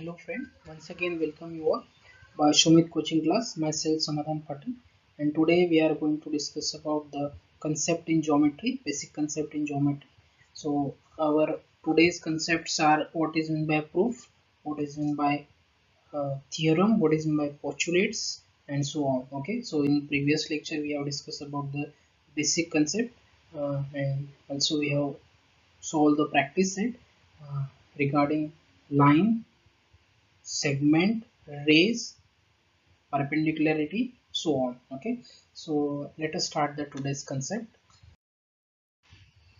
Hello friend, once again welcome you all by Shumit coaching class, myself Samadhan Patil, and today we are going to discuss about the concept in geometry, basic concept in geometry. So our today's concepts are what is meant by proof, what is meant by theorem, what is meant by postulates, and so on. Okay, so in previous lecture we have discussed about the basic concept, and also we have solved the practice set regarding line, segment, rays, perpendicularity, so on. Okay, so let us start the today's concept.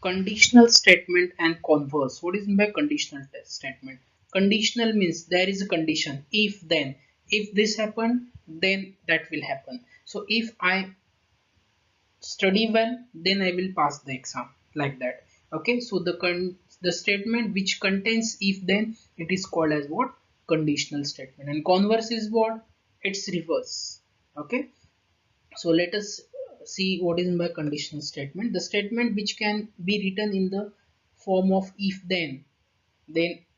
Conditional statement and converse. What is meant by conditional statement? Conditional means there is a condition. If then, if this happened, then that will happen. So if I study well, then I will pass the exam, like that. Okay, so the statement which contains if then, it is called as what? Conditional statement. And converse is what? It's reverse. Okay, so let us see what is by conditional statement. The statement which can be written in the form of if then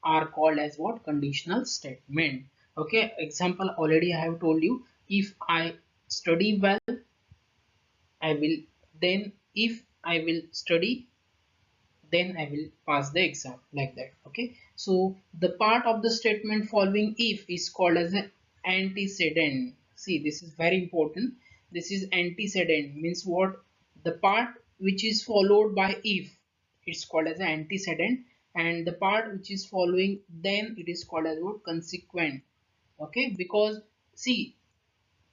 are called as what? Conditional statement. Okay, example already I have told you. If I study well, I will, then if I will study, then I will pass the exam, like that. Okay, so the part of the statement following if is called as an antecedent. See, this is very important. This is antecedent, means what? The part which is followed by if, it's called as an antecedent, and the part which is following then, it is called as what? Consequent. Okay, because see,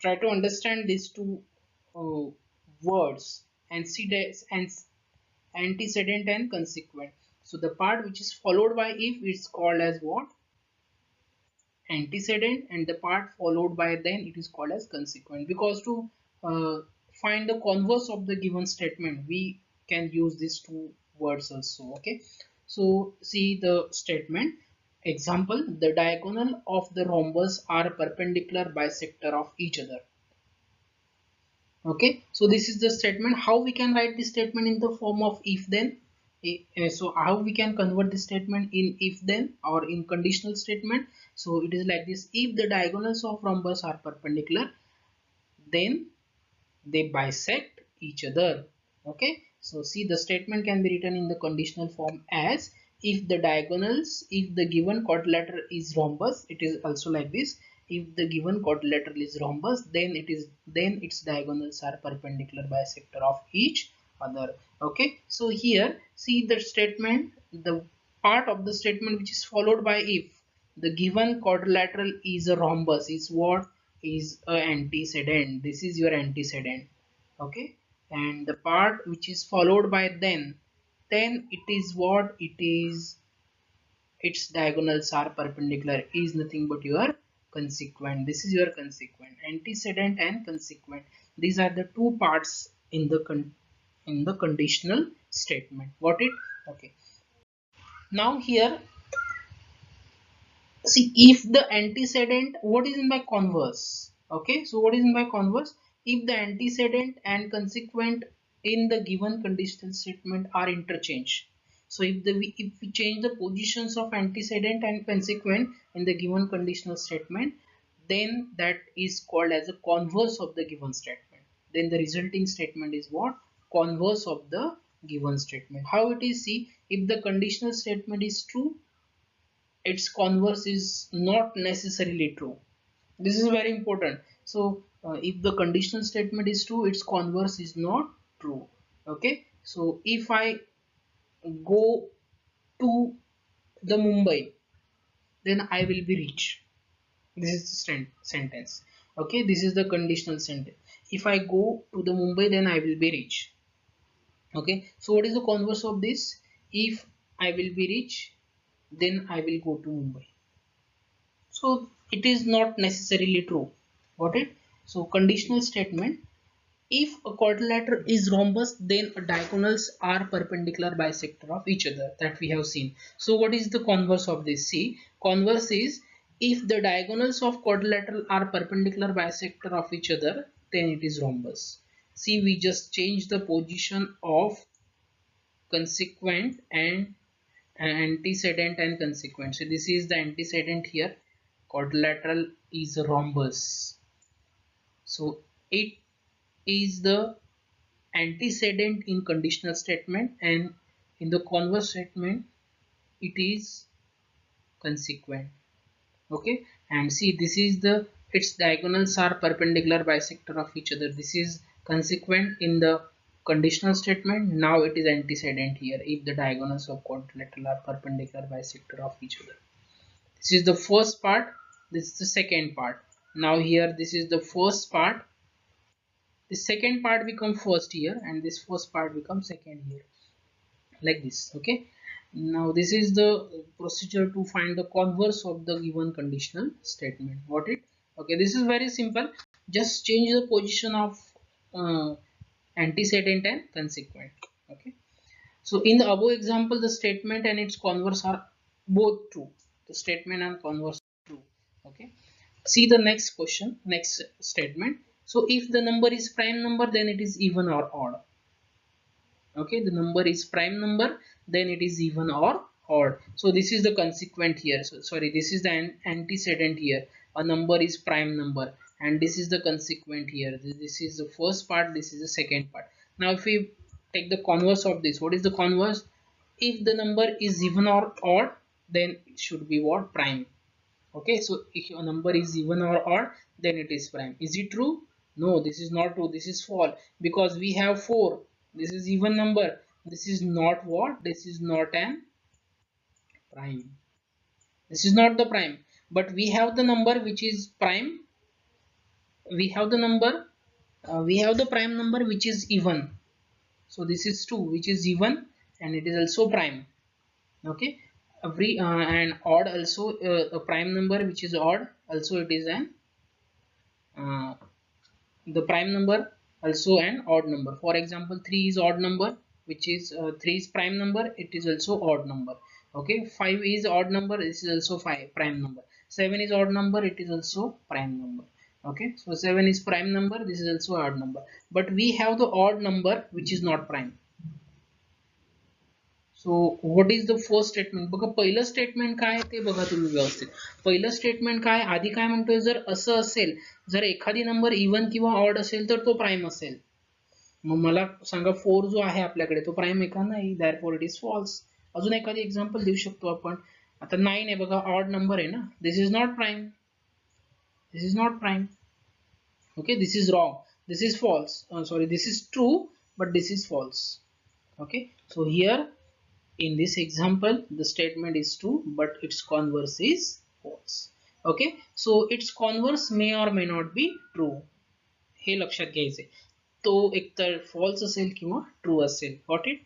try to understand these two uh, words and see this and antecedent and consequent. So the part which is followed by if, it's called as what? Antecedent, and the part followed by then, it is called as consequent. Because to uh, find the converse of the given statement, we can use these two words also. Okay, so see the statement. Example: the diagonal of the rhombus are perpendicular bisector of each other. Okay, so this is the statement. How we can write this statement in the form of if then? So how we can convert this statement in if then or in conditional statement? So it is like this: if the diagonals of rhombus are perpendicular, then they bisect each other. Okay, so see, the statement can be written in the conditional form as if the diagonals, if the given quadrilateral is rhombus, it is also like this: if the given quadrilateral is rhombus, then its diagonals are perpendicular bisector of each other. Okay, so here see the statement, the part of the statement which is followed by if the given quadrilateral is a rhombus is what? Is a antecedent. This is your antecedent. Okay, and the part which is followed by then it is what? It is, its diagonals are perpendicular, is nothing but your consequent. This is your consequent. Antecedent and consequent, these are the two parts in the conditional statement. Got it? Okay, now here see, if the antecedent, what is in my converse? Okay, so what is in my converse? If the antecedent and consequent in the given conditional statement are interchanged. So if we change the positions of antecedent and consequent in the given conditional statement, then that is called as a converse of the given statement. Then the resulting statement is what? Converse of the given statement. How it is? See, if the conditional statement is true, its converse is not necessarily true. This is very important. So if the conditional statement is true, its converse is not true. Okay, so if I go to the Mumbai, then I will be rich. This is the sentence. Okay, this is the conditional sentence. If I go to the Mumbai, then I will be rich. Okay, so what is the converse of this? If I will be rich, then I will go to Mumbai. So it is not necessarily true. Got it? So conditional statement: if a quadrilateral is rhombus, then diagonals are perpendicular bisector of each other, that we have seen. So what is the converse of this? See, converse is if the diagonals of quadrilateral are perpendicular bisector of each other, then it is rhombus. See, we just change the position of consequent and antecedent and consequent. So this is the antecedent here, quadrilateral is a rhombus. So it is the antecedent in conditional statement, and in the converse statement it is consequent. Okay, and see, this is the its diagonals are perpendicular bisector of each other. This is consequent in the conditional statement. Now it is antecedent here if the diagonals of quadrilateral are perpendicular bisector of each other. This is the first part, this is the second part. Now here this is the first part, the second part become first here, and this first part becomes second here, like this. Okay, now this is the procedure to find the converse of the given conditional statement. Got it? Okay, this is very simple. Just change the position of uh, antecedent and consequent. Okay, so in the above example, the statement and its converse are both true. The statement and converse are true. Okay, see the next question, next statement. So if the number is prime number, then it is even or odd. Okay, the number is prime number, then it is even or odd. So this is the consequent here. So sorry, this is the antecedent here. A number is prime number, and this is the consequent here. This is the first part, this is the second part. Now if we take the converse of this, what is the converse? If the number is even or odd, then it should be what? Prime. Okay, so if a number is even or odd, then it is prime. Is it true? No, this is not true, this is false, because we have 4. This is even number, this is not what? This is not an prime, this is not the prime. But we have the number which is prime, we have the number, we have the prime number which is even. So this is 2 which is even, and it is also prime. Okay, every and odd also, a prime number which is odd also, it is an uh, the prime number also an odd number. For example, 3 is odd number, which is 3 is prime number, it is also odd number. Okay, 5 is odd number, this is also 5 prime number. 7 is odd number, it is also prime number. Okay, so 7 is prime number, this is also odd number. But we have the odd number which is not prime. So what is the first statement? बघा पहिलं statement काय ते बघा तुम्ही व्यवस्थित. पहिलं statement काय, आधी काय म्हणतोय, जर असं असेल, जर एखादी नंबर इवन किंवा ऑड असेल तर तो प्राइम असेल. मग मला सांगा 4 जो आहे आपल्याकडे तो प्राइम आहे का? नाही, दॅरफॉर इट इज फॉल्स. अजून एखादी एक्झाम्पल देऊ शकतो आपण. आता 9 आहे बघा, ऑड नंबर आहे ना, this is not prime, this is not prime. Okay, this is wrong, this is false, sorry, this is true, but this is false. Okay, so here in this example the statement is true, but its converse is false. Okay, so its converse may or may not be true, हे लक्षात घ्यायचे. तो एकतर false असेल किंवा true असेल. Got it?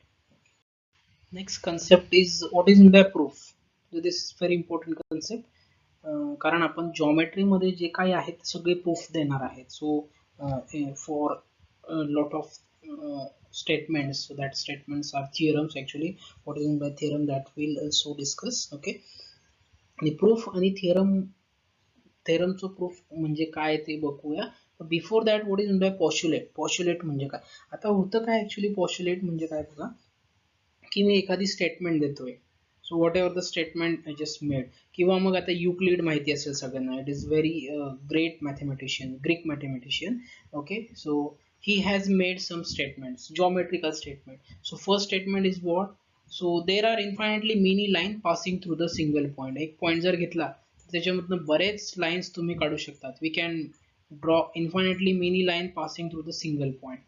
Next concept is what is in the proof. So this is very important concept. कारण आपण geometry मध्ये जे काही आहे ते सगळे प्रूफ देणार आहेत. So for lot of statements, so that statements are theorems actually. What is in by theorem, that we'll also discuss. Okay, आणि प्रूफ आणि थेरमचं प्रूफ म्हणजे काय ते बघूया. Before that, what is in by postulate. Postulate म्हणजे काय? आता होतं काय ऍक्च्युली, पॉस्युलेट म्हणजे काय बघा, की मी एखादी स्टेटमेंट देतोय. सो whatever the statement I just made, किंवा मग आता युक्लिड माहिती असेल सगळ्यांना, it is very great mathematician, Greek mathematician. Okay, so he has made some statements, geometrical statement. So first statement is what? So there are infinitely many lines passing through the single point. एक point जर घेतला त्याच्यामधून बरेच lines तुम्ही काढू शकतात. We can draw infinitely many lines passing through the single point.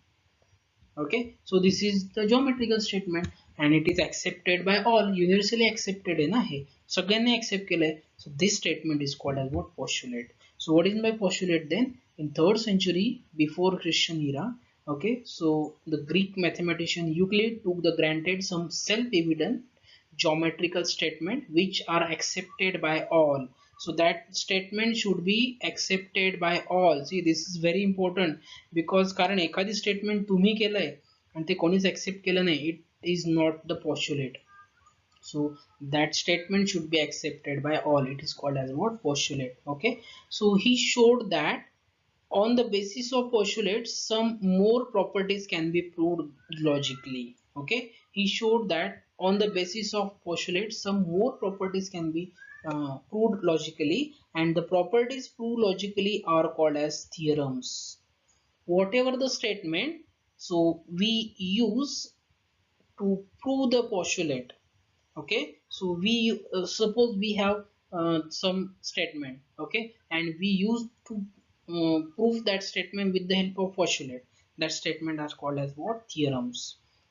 Okay, so this is the geometrical statement and it is accepted by all, universally accepted आहे ना, हे सगळ्यांनी accept केलंय. So this statement is called as what? Postulate. So what is by postulate then? In 3rd century before Christian era, okay, so the Greek mathematician Euclid took the granted some self-evident geometrical statement which are accepted by all. So that statement should be accepted by all. See, this is very important because कारण एखादी statement तुम्ही केलंय आणि ते कोणीच accept केलं नाही, it is not the postulate. So that statement should be accepted by all, it is called as what? Postulate. Okay, so he showed that on the basis of postulates some more properties can be proved logically. Okay, he showed that on the basis of postulates some more properties can be proved logically, and the properties proved logically are called as theorems. Whatever the statement, so we use to prove the postulate. Okay, so we suppose we have some statement, okay, and we use to prove that statement with the help of postulate. That statement is called as what? Theorems.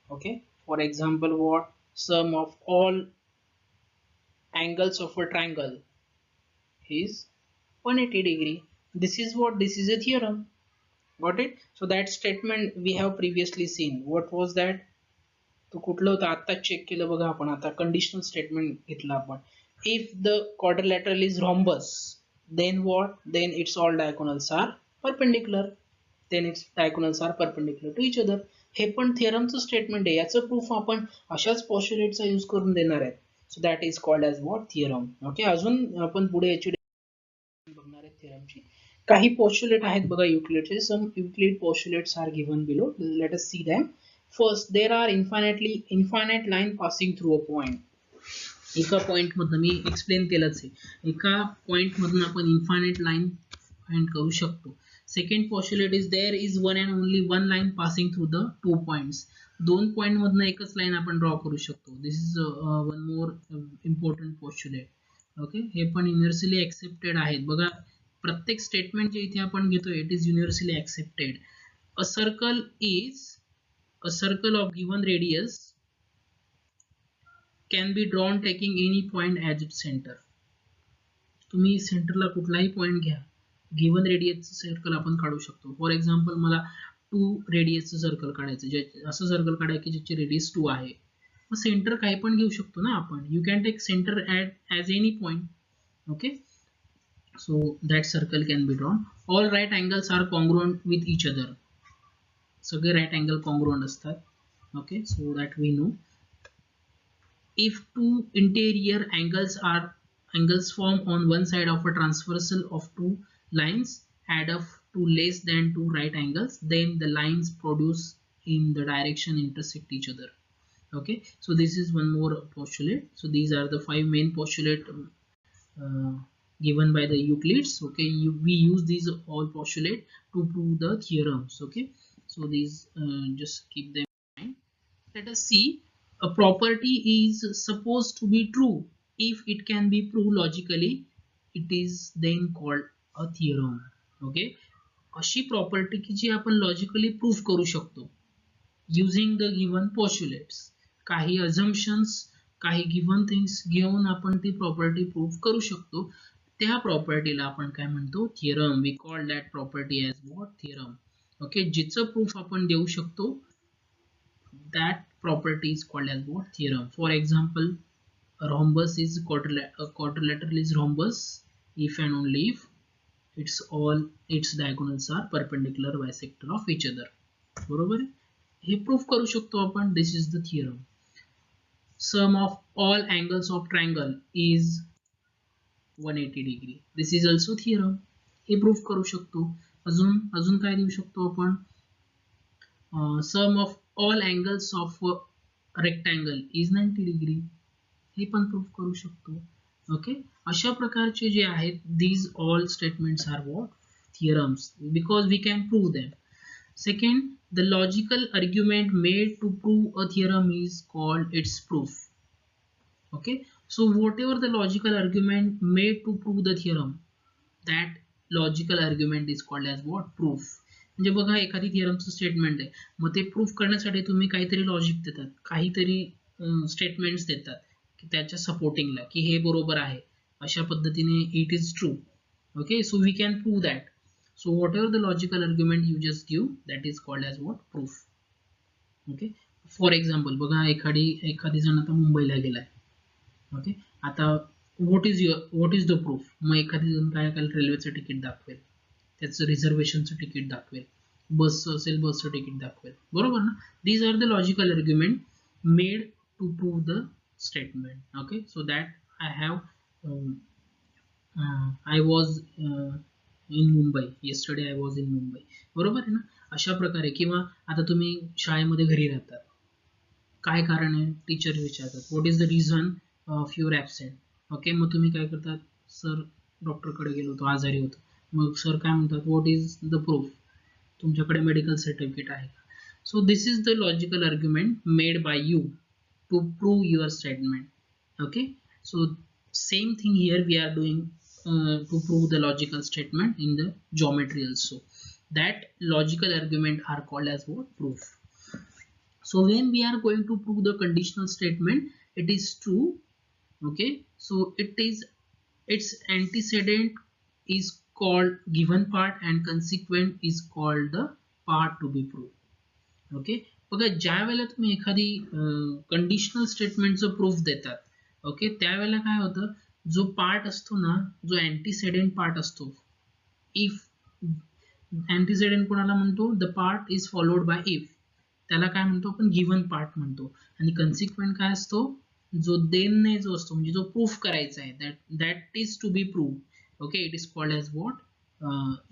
Okay, for example, what? Sum of all angles of a triangle is 180 degree. This is what? This is a theorem. Got it? So that statement we have previously seen. What was that? तो कुठलं होतं आत्ताच check केलं बघा आपण. आता conditional statement घेतलं आपण. If the quadrilateral is rhombus, then what? Then its all diagonals are perpendicular. Then its diagonals are perpendicular to each other. हे पण थिअरमचं स्टेटमेंट आहे. याचं प्रूफ आपण अशाच पॉस्ट्युलेटचा यूज करून देणार आहेत. So that is called as what? Theorem. Okay, अजून आपण पुढे याची बघणार आहेत थिअरमची. काही पोस्टुलेट आहेत बघा युक्लिडचे. Some Euclid postulates are given below. Let us see them. First, there are infinite line passing through a point. एका पॉइंट मधून मी एक्सप्लेन केलंच आहे. एका पॉइंट मधून आपण इन्फायनाइट लाईन फाइंड करू शकतो. Second postulate is there is one and only one line passing through the two points. दोन पॉइंट मधून एकच लाईन आपण ड्रॉ करू शकतो. This is one more important postulate. Okay, हे पण युनिव्हर्सली ऍक्सेप्टेड आहेत बघा. प्रत्येक स्टेटमेंट जे इथे आपण घेतो it is universally accepted. A circle is a circle of given radius can be drawn taking any point as its center. तुम्ही सेंटरला कुठलाही पॉइंट घ्या, गिवन रेडियसचं सर्कल आपण काढू शकतो. फॉर एक्झाम्पल मला 2 रेडियसचं सर्कल काढायचं, जे असं सर्कल काढाय की ज्याची रेडियस 2 आहे. मग सेंटर काही पण घेऊ शकतो ना आपण. You can take centre as any point. Okay, so that circle can be drawn. All right angles are congruent with each other. सगळे राईट अँगल कॉन्ग्रुएंट असतात. Okay, so that we know. If two interior angles form on one side of a transversal of two lines add up to less than two right angles, then the lines produced in the direction intersect each other. Okay, so this is one more postulate. So these are the 5 main postulate given by the Euclids. Okay, we use these all postulate to prove the theorems. Okay, so these just keep them. Let us see. A property is supposed to be true if it can be proved logically. It is then called a theorem. Okay, अशी property की जी आपण logically prove करू शकतो using the given postulates. काही assumptions, काही given things घेऊन आपण ती प्रॉपर्टी प्रूव्ह करू शकतो. त्या प्रॉपर्टीला आपण काय म्हणतो? Theorem. We call that property as what? Theorem. Okay, जिचं प्रूफ आपण देऊ शकतो that property is called as what? Theorem. For example, a rhombus is a quadrilateral is rhombus if and only if its diagonals are perpendicular bisector of each other. बरोबर आहे, हे proof करू शकतो आपण. This is the theorem. Sum of all angles of triangle is 180 degree. This is also theorem. हे proof करू शकतो. अजून काय देऊ शकतो आपण? Sum of all angles of a rectangle is 90 degree. हे पण प्रूफ करू शकतो. ओके, अशा प्रकारचे जे आहेत these all statements are what? Theorems, because we can prove them. Second, the logical argument made to prove a theorem is called its proof. Okay, so whatever the logical argument made to prove the theorem, that logical argument is called as what? Proof. म्हणजे बघा, एखादी थिअरमचं statement आहे, मग ते proof करण्यासाठी तुम्ही काहीतरी logic देतात, काहीतरी स्टेटमेंट्स देतात की त्याच्या सपोर्टिंगला की हे बरोबर आहे, अशा पद्धतीने it is true. Okay, so we can prove that. So whatever the logical argument you just give, that is called as what? Proof. Okay, for example बघा, एखादी जण आता मुंबईला गेलाय. ओके, आता व्हॉट इज द प्रूफ? मग एखादी जण काय करेल? रेल्वेचं तिकीट दाखवेल, त्याचं रिझर्वेशनचं तिकीट दाखवेल, बसचं असेल बसचं तिकीट दाखवेल, बरोबर ना? These are the logical argument made to prove the statement. Okay, so that I was in Mumbai, yesterday I was in Mumbai, बरोबर आहे ना? अशा प्रकारे. किंवा आता तुम्ही शाळेमध्ये घरी राहतात, काय कारण आहे? टीचर विचारतात, what is the reason of your absent. Okay, मग तुम्ही काय करतात? सर डॉक्टरकडे गेलो होतो, आजारी होतो, मग सर काय म्हणतात, व्हॉट इज द प्रूफ, तुमच्याकडे मेडिकल सर्टिफिकेट आहे का? So this is the logical argument made by you to prove your statement. Okay, so same thing here we are doing to prove the logical statement in the geometry also. That logical argument are called as what? Proof. So when we are going to prove the conditional statement, it is true. Okay, so its antecedent is called given part and consequent is called the part to be proved. Okay, बघा ज्या वेळेला तुम्ही एखादी conditional स्टेटमेंटचं proof देतात, okay, त्यावेळेला काय होतं, जो पार्ट असतो ना, जो अँटीसेडेंट पार्ट असतो, इफ अँटीसेडेंट कोणाला म्हणतो, the part is followed by if, त्याला काय म्हणतो आपण, गिव्हन पार्ट म्हणतो. आणि कन्सिक्वेंट काय असतो, जो देनने जो असतो, म्हणजे जो प्रूफ करायचा आहे, that is to be prove. Okay, it is called as what,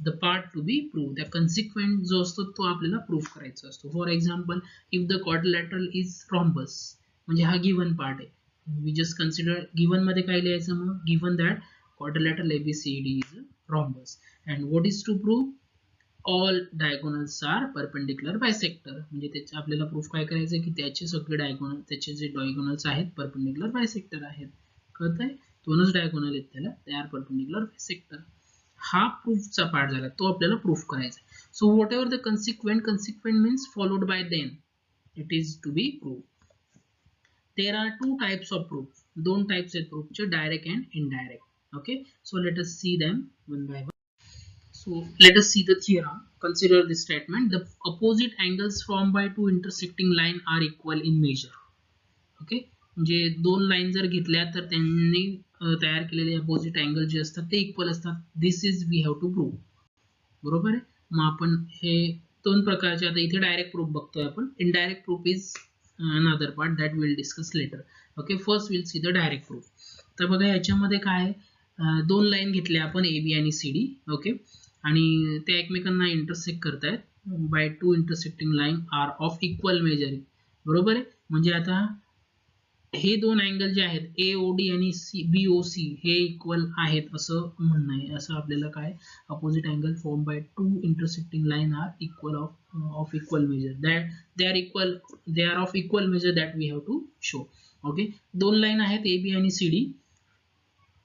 the part to be prove. त्या कन्सिक्वेंट जो असतो तो आपल्याला प्रूफ करायचा असतो. For example, if the quadrilateral is rhombus, म्हणजे हा गिव्हन पार्ट आहे. वी जस्ट कन्सिडर गिव्हन मध्ये काय लिहायचं, मग given that quadrilateral ABCD is rhombus and what is to prove, all diagonals are perpendicular bisector. म्हणजे त्याचे आपल्याला प्रूफ काय करायचं की त्याचे सगळे डायगोनल, त्याचे जे डायगोनल्स आहेत परपेंडिक्युलर बायसेक्टर आहेत. कळतंय, दोनच डायगोनल आहेत त्याला, ते आर परपेंडिक्युलर बायसेक्टर. हा प्रूफचा पार्ट झाला, तो आपल्याला प्रूफ करायचा. So whatever the consequent means followed by then, it is to be prove. There are two types of proof, दोन टाइप्स आहेत प्रूफचे, direct and indirect. Okay, so let us see them one by one. So let us see the theorem. Consider this statement: the opposite angles formed by two intersecting line are equal in measure. Okay, म्हणजे दोन line जर घेतल्या तर त्यांनी तयार केलेले opposite angle जे असतात ते इक्वल असतात. This is we have to prove. बरोबर आहे. मग आपण हे दोन प्रकारचे, आता इथे डायरेक्ट प्रूफ बघतोय आपण, indirect proof is another part that will discuss later. Okay, first will see the direct proof. तर बघा याच्यामध्ये काय, दोन लाईन घेतल्या आपण AB आणि CD. ओके, आणि ते एकमेकांना इंटरसेक्ट करतायत bye two intersecting line are of equal major. बरोबर आहे. म्हणजे आता हे दोन अँगल जे आहेत AOD आणि BOC हे इक्वल आहेत असं म्हणणं आहे. असं आपल्याला काय, opposite angle form by two intersecting line are equal of equal measure, that they are of equal measure that we have to show. Okay, दोन लाईन आहेत AB आणि CD.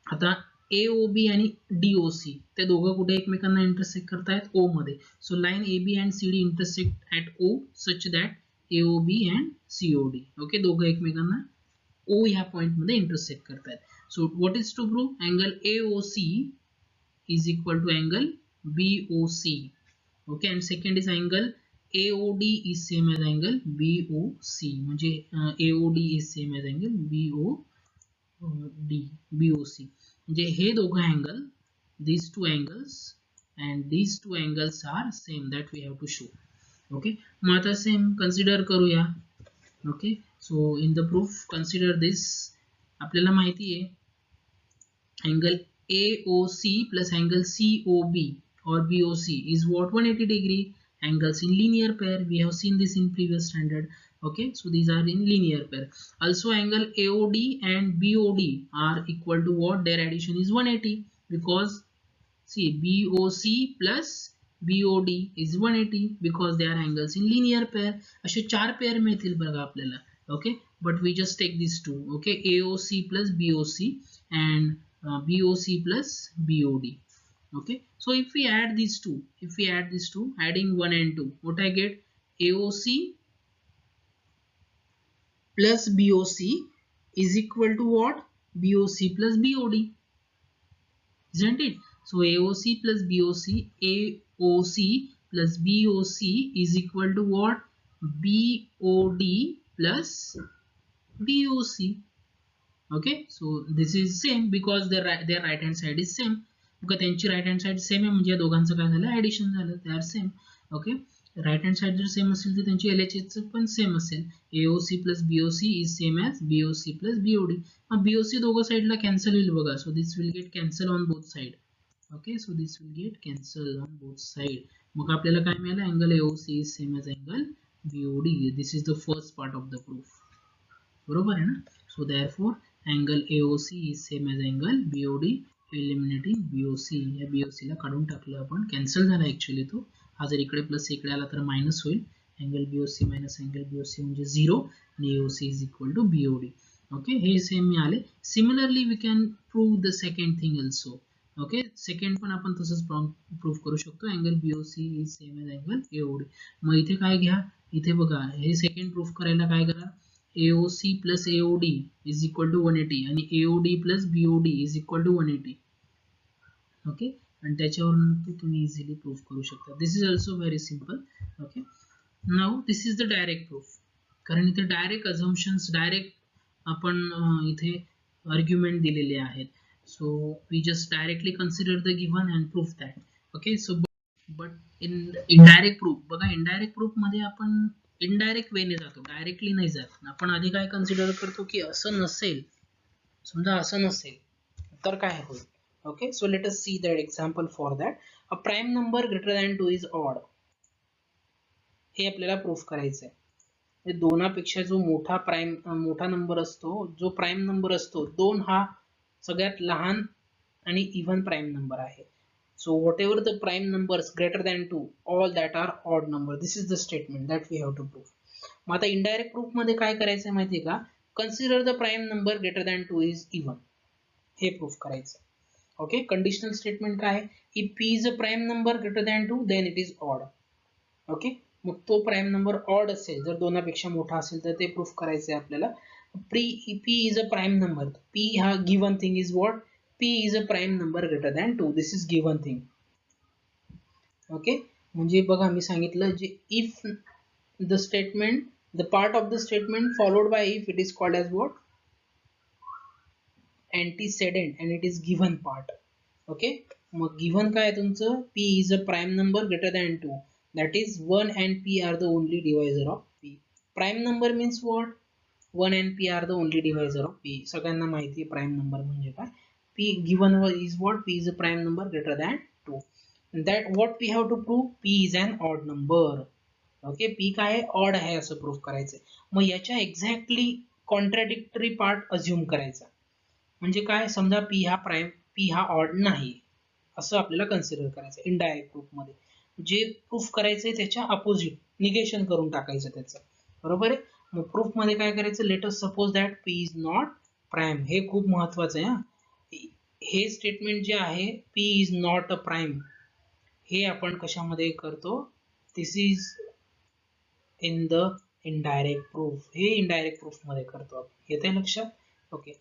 आता AOB आणि DOC ते दोघं कुठे एकमेकांना इंटरसेक्ट करतायत, O मध्ये. So line AB and CD intersect at O such that AOB and COD, okay, दोघं एकमेकांना O ह्या पॉइंट मध्ये इंटरसेक्ट करतायत. So what is to prove, angle AOC is equal to angle BOC. Okay, and second is angle AOD is same as angle BOC, म्हणजे AOD is same as angle BOC. म्हणजे हे दोघं angle, these two angles and these two angles are same that we have to show. Okay, मग आता same consider करूया. Okay, so in the proof consider this. आपल्याला माहिती आहे angle AOC plus angle COB or BOC is what, 180 degree angles in linear pair. We have seen this in previous standard. Okay, so these are in linear pair. Also angle AOD and BOD are equal to what, their addition is 180, because see BOC plus BOD is 180 because they are angles in linear pair. असे चार pair मिळतील बघा आपल्याला. Okay, but we just take this two. Okay, AOC plus BOC and BOC plus BOD. Okay, so if we add these two, adding 1 and 2, what I get, AOC plus BOC is equal to what, BOC plus BOD, isn't it? So AOC plus BOC plus BOC is equal to what, BOD plus BOC. Okay, so this is same because their right hand side is same. त्यांची right hand side same आहे, म्हणजे या दोघांचं काय झालं, addition झालं, ते are same. Okay, right hand side जर सेम असेल तर त्यांची LHS पण सेम असेल. AOC plus BOC is same as BOC plus BOD. मग BOC दोघं साईडला कॅन्सल होईल बघा. So this will get cancel on both side. Okay, so this will get cancel on both side. मग आपल्याला काय मिळालं, angle AOC is same as angle BOD. This is the first part of the proof. बरोबर आहे ना. So therefore angle AOC is same as angle BOD eliminating BOC, या BOC ला काढून टाकलं आपण, कॅन्सल झाला ऍक्च्युअली तो. हा जर इकडे प्लस इकडे आला तर मायनस होईल. Angle BOC minus angle BOC म्हणजे 0 आणि AOC is equal to BOD. Okay, हे सेम मिळाले. Similarly we can prove the second thing also. Okay, second पण आपण तसंच प्रूव्ह करू शकतो. Angle BOC is same as angle AOD. मग इथे काय घ्या, इथे बघा, हे सेकंड प्रूफ करायला काय करा, AOC plus AOD is equal to 180 आणि AOD plus BOD is equal to 180. Okay, आणि त्याच्यावरून तुम्ही इझिली प्रूफ करू शकता. This is also very simple. Okay, now this is the direct proof. कारण इथे डायरेक्ट अझम्पशन्स, डायरेक्ट आपण इथे आर्ग्युमेंट दिलेले आहेत. So we just directly consider the given and proof that. Okay, so but indirect proof बघा, indirect proof मध्ये आपण indirect वेने जातो, डायरेक्टली नाही जात. आपण आधी काय कन्सिडर करतो की असं नसेल, समजा असं नसेल तर काय होईल. Okay, so let us see that example for that. A prime number greater than 2 is odd. हे आपल्याला प्रूफ करायचं आहे. दोनापेक्षा जो मोठा नंबर असतो, जो प्राइम नंबर असतो, 2 हा सगळ्यात लहान आणि इव्हन प्राइम नंबर आहे. So whatever the prime numbers greater than 2, all that are odd number. This is the statement that we have to prove. मग आता indirect proof मध्ये काय करायचं माहिती का, consider the prime number greater than 2 is even. हे proof करायचं. Okay, conditional statement काय आहे, if p is a prime number greater than 2 then it is odd. Okay, मग तो प्राइम नंबर ऑड असेल, जर दोनापेक्षा मोठा असेल तर ते प्रूफ करायचं आहे आपल्याला. p is a prime number. p हा given thing is what, p is a prime number greater than 2. this is given thing. Okay, म्हणजे बघा मी सांगितलं, जे if the statement, the part of the statement followed by if, it is called as what, antecedent, and it is given part. Okay, mug given काय तुमचं, p is a prime number greater than 2, that is 1 and p are the only divisor of p. prime number means what, 1 and p are the only divisor of p. सगळ्यांना माहिती आहे prime number म्हणजे काय. p given is what, p is a prime number greater than 2. that what we have to prove, p is an odd number. Okay, p काय आहे, odd आहे असं proof करायचं. मग याच्या एक्झॅक्टली कॉन्ट्राडिक्टरी पार्ट अज्युम करायचा. म्हणजे काय, समजा p हा ऑड नाही असं आपल्याला कन्सिडर करायचं इनडायरेक्ट प्रूफ मध्ये. जे प्रूफ करायचंय त्याच्या अपोजिट, निगेशन करून टाकायचं त्याचं, बरोबर आहे. मग प्रूफ मध्ये काय करायचं, let us suppose that p is not prime. हे खूप महत्वाचं आहे हा. हे स्टेटमेंट जे आहे, p is not a prime, हे आपण कशामध्ये करतो, this is in the indirect proof. हे इनडायरेक्ट प्रूफ मध्ये करतो आपण, येते लक्षात. ओके,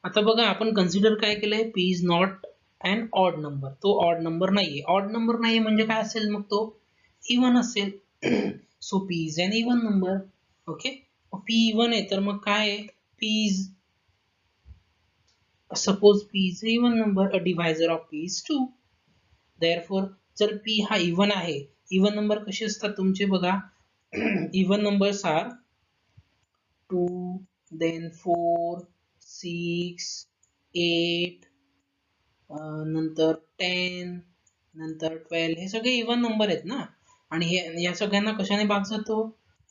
आता बघा आपण कन्सिडर काय केलंय, p is not an odd number. तो ऑड नंबर नाहीये. ऑड नंबर नाहीये म्हणजे काय असेल, मग तो इव्हन असेल. So p is an even number. Okay, p even आहे तर मग काय आहे, p is, suppose p is even number, a divisor of p is 2. Therefore जर p हा इव्हन आहे, इव्हन नंबर कसे असतात तुमचे बघा, इव्हन नंबर्स आर 2, then 4, 6, 8, नंतर 10, नंतर 12, हे सगळे इव्हन नंबर आहेत ना. आणि हे या सगळ्यांना कशाने भाग जातो,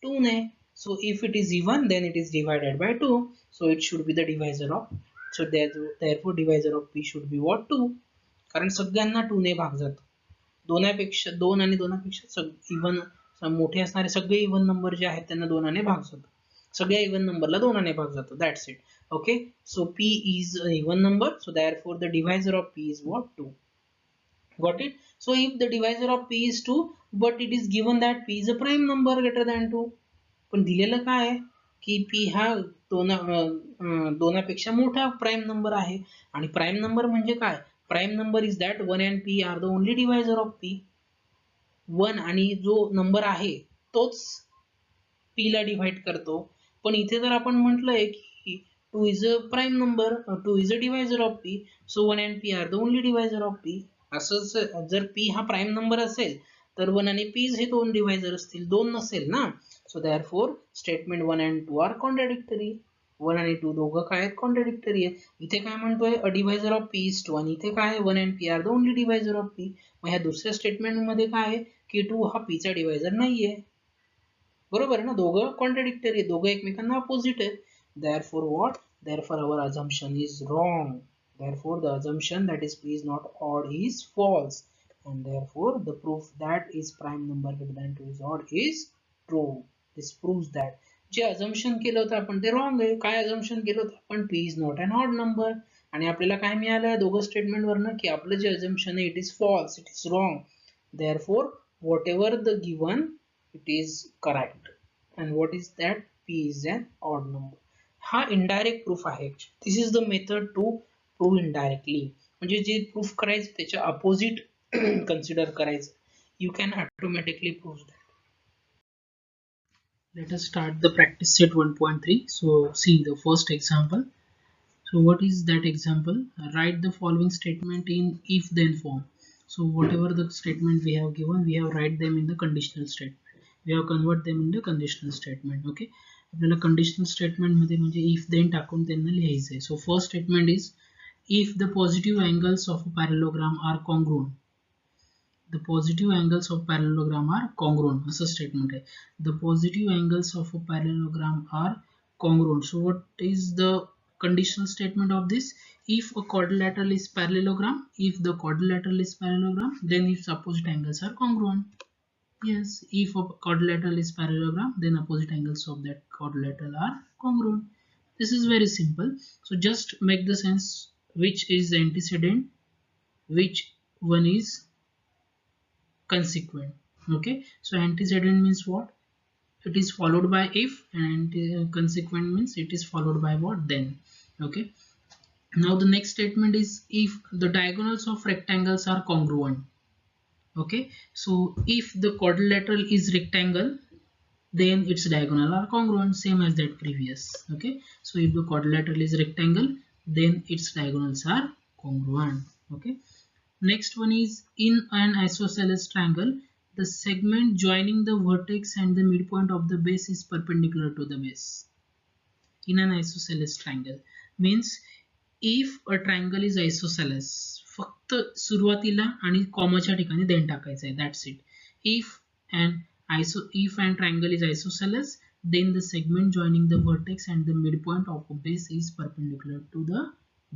2 ने. So if it is even then it is divided by 2. So it should be the divisor of, so therefore divisor of p should be what, 2. कारण सगळ्यांना 2 ने भाग जातो. दोनापेक्षा, 2 आणि दोनापेक्षा इव्हन मोठे असणारे सगळे इव्हन नंबर जे आहेत त्यांना 2 ने भाग जातो. सगळ्या इव्हन नंबरला 2 ने भाग जातो. That's it. Okay, so p is an even number, so therefore the divisor of p is what, 2. Got it? So if the divisor of p is 2, but it is given that p is a prime number greater than 2, पण दिलेलं काय आहे की p हा दोनापेक्षा मोठा prime number आहे. आणि prime number म्हणजे काय, prime number is that 1 and p are the only divisor of p. 1 आणि जो नंबर आहे तोच p ला डिवाइड करतो. पण इथे जर आपण म्हटलंय की 2 is a prime number, 2 is a divisor of p, so 1 and p are the only divisor of p. असं जर p हा प्राइम नंबर असेल तर 1 आणि p हे दोन डिवायझर असतील, 2 नसेल ना. So therefore statement 1 and 2 are contradictory. 1 आणि 2 दोघं काय आहेत, कॉन्ट्राडिक्टरी आहे. इथे काय म्हणतोय, अ डिवायझर ऑफ p is 2, आणि इथे काय आहे, 1 and p are the only divisor of p. मग ह्या दुसऱ्या स्टेटमेंट मध्ये काय आहे की 2 हा p चा डिवायझर नाहीये. बरोबर आहे ना, दोघं कॉन्ट्राडिक्टरी आहे, दोघं एकमेकांना अपोजिट आहे. Therefore what? Therefore our assumption is wrong. Therefore, the assumption that is P is not odd is false, and therefore the proof that is prime number greater than 2 is odd is true. This proves that J assumption केलं होतं आपण ते wrong आहे. काय assumption केलं होतं आपण P is not an odd number, आणि आपल्याला काय मिळालं दोघं स्टेटमेंट वरनं की आपलं जे assumption आहे it is false, it is wrong. Therefore, whatever the given, it is correct. And what is that? P is an odd number. हा इनडायरेक्ट प्रूफ आहे. This is the method to prove indirectly, म्हणजे जे proof करायचं त्याच्या opposite consider करायचं. You can automatically prove that. Let us start the practice set 1.3. So see the first example. So what is that example? Write the following statement in if then form. So whatever the statement we have given, we have write them in the conditional statement. We have convert them into conditional statement. Okay. आपल्याला conditional statement मध्ये म्हणजे if then टाकून त्यांना लिहायचं आहे. So first statement is if the positive angles of a parallelogram are congruent. The positive angles of parallelogram are congruent. असं statement आहे. The positive angles of a parallelogram are congruent. So what is the conditional statement of this? If a quadrilateral is parallelogram, if the quadrilateral is parallelogram, then its opposite angles are congruent. Yes, if a quadrilateral is parallelogram, then opposite angles of that quadrilateral are congruent. This is very simple. So just make the sense which is the antecedent, which one is consequent. Okay, so antecedent means what? It is followed by if, and consequent means it is followed by what? Then. Okay, now the next statement is if the diagonals of rectangles are congruent. Okay, so if the quadrilateral is rectangle, then its diagonal are congruent, same as that previous. Okay, so if the quadrilateral is rectangle, then its diagonals are congruent. Okay, next one is in an isosceles triangle, the segment joining the vertex and the midpoint of the base is perpendicular to the base. In an isosceles triangle means if a triangle is isosceles, फक्त सुरुवातीला आणि कॉमाच्या ठिकाणी देण टाकायचं आहे, that's it. If an triangle is isosceles, then the segment joining the vertex and the midpoint of a base is perpendicular to the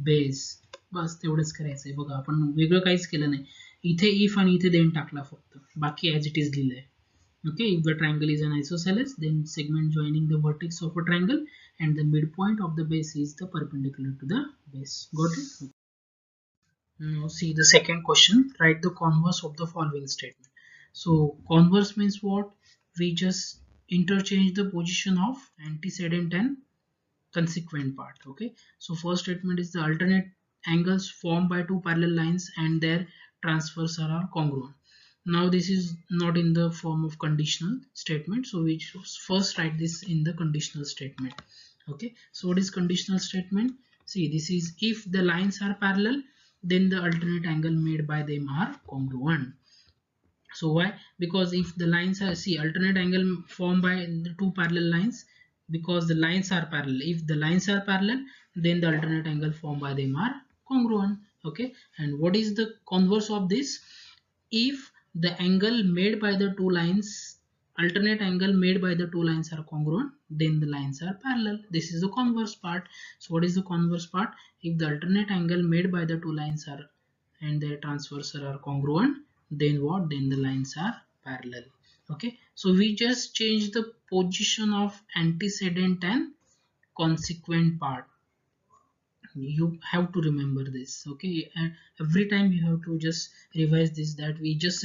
base. बस तेवढंच करायचं आहे. बघा आपण वेगळं काहीच केलं नाही. इथे if आणि इथे देण टाकला फक्त, बाकी as it is लिहिलंय. Okay, if the triangle is an isosceles, then segment joining the vertex of a triangle and the midpoint of the base is the perpendicular to the base. Got it? Now see the second question. Write the converse of the following statement. So converse means what? We just interchange the position of antecedent and consequent part. Okay, so first statement is the alternate angles formed by two parallel lines and their transversal are congruent. Now this is not in the form of conditional statement, so we first write this in the conditional statement. Okay, so what is conditional statement? See, this is if the lines are parallel, then the alternate angle made by them are congruent. So why? Because if the lines are, see, alternate angle formed by the two parallel lines, because the lines are parallel. If the lines are parallel, then the alternate angle formed by them are congruent. Okay, and what is the converse of this? If the angle made by the two lines, alternate angle made by the two lines are congruent, then the lines are parallel. This is the converse part. So what is the converse part? If the alternate angle made by the two lines are and their transversal are congruent, then what? Then the lines are parallel. Okay, so we just change the position of antecedent and consequent part. You have to remember this. Okay, and every time you have to just revise this, that we just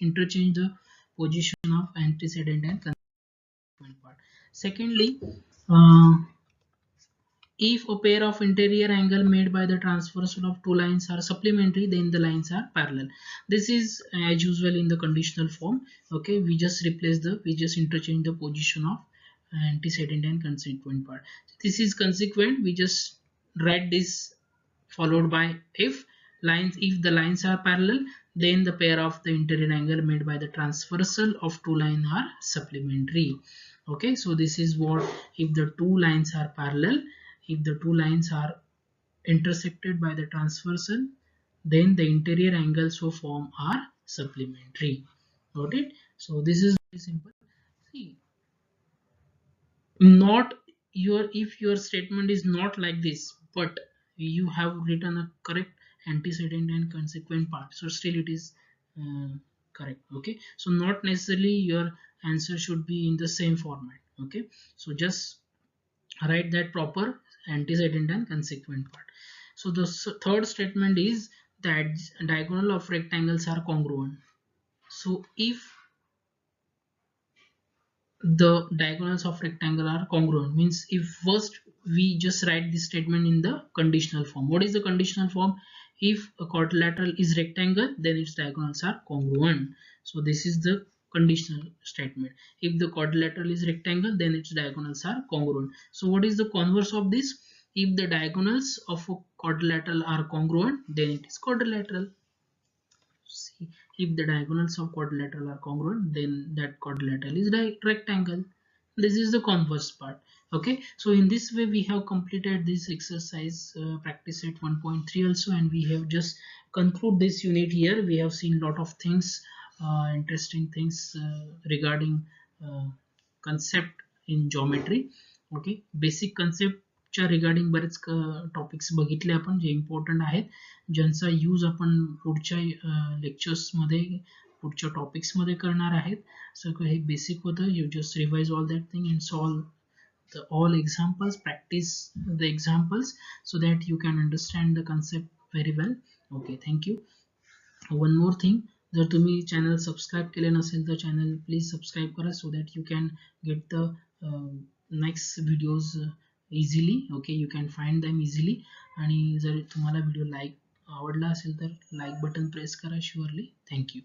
interchange the position of antecedent and consequent part. Secondly, if a pair of interior angle made by the transversal of two lines are supplementary, then the lines are parallel. This is as usual in the conditional form. Okay, we just interchange the position of antecedent and consequent part. This is consequent. We just write this followed by if the lines are parallel, then the pair of the interior angle made by the transversal of two lines are supplementary. Okay, so this is what, if the two lines are parallel, if the two lines are intersected by the transversal, then the interior angles so form are supplementary. Got it? So this is very simple. See, not your, if your statement is not like this, but you have written a correct antecedent and consequent part, so still it is correct. Okay, so not necessarily your answer should be in the same format. Okay, so just write that proper antecedent and consequent part. So the third statement is that diagonal of rectangles are congruent. So if the diagonals of rectangle are congruent, means if first we just write this statement in the conditional form. What is the conditional form? If a quadrilateral is rectangle, then its diagonals are congruent. So this is the conditional statement. If the quadrilateral is rectangle, then its diagonals are congruent. So what is the converse of this? If the diagonals of a quadrilateral are congruent, then it is quadrilateral. See, if the diagonals of quadrilateral are congruent, then that quadrilateral is rectangle. This is the converse part. Okay, so in this way we have completed this exercise practice set 1.3 also, and we have just conclude this unit here. We have seen lot of things, interesting things regarding concept in geometry. Okay, basic concept च्या regarding बरेच topics बघितले आपण जे important आहेत, ज्यांचा use आपण पुढच्या lectures मध्ये, पुढच्या टॉपिक्स मध्ये करणार आहेत. सगळं हे बेसिक होतं. You just revise all that thing and solve the all examples, practice the examples so that you can understand the concept very well. Okay, thank you. One more thing, जर तुम्ही channel subscribe केले नसेल तर channel please subscribe करा, so that you can get the next videos easily. Okay, you can find them easily. आणि जर तुम्हाला video आवडला असेल तर लाईक बटन प्रेस करा शुअरली. थँक्यू.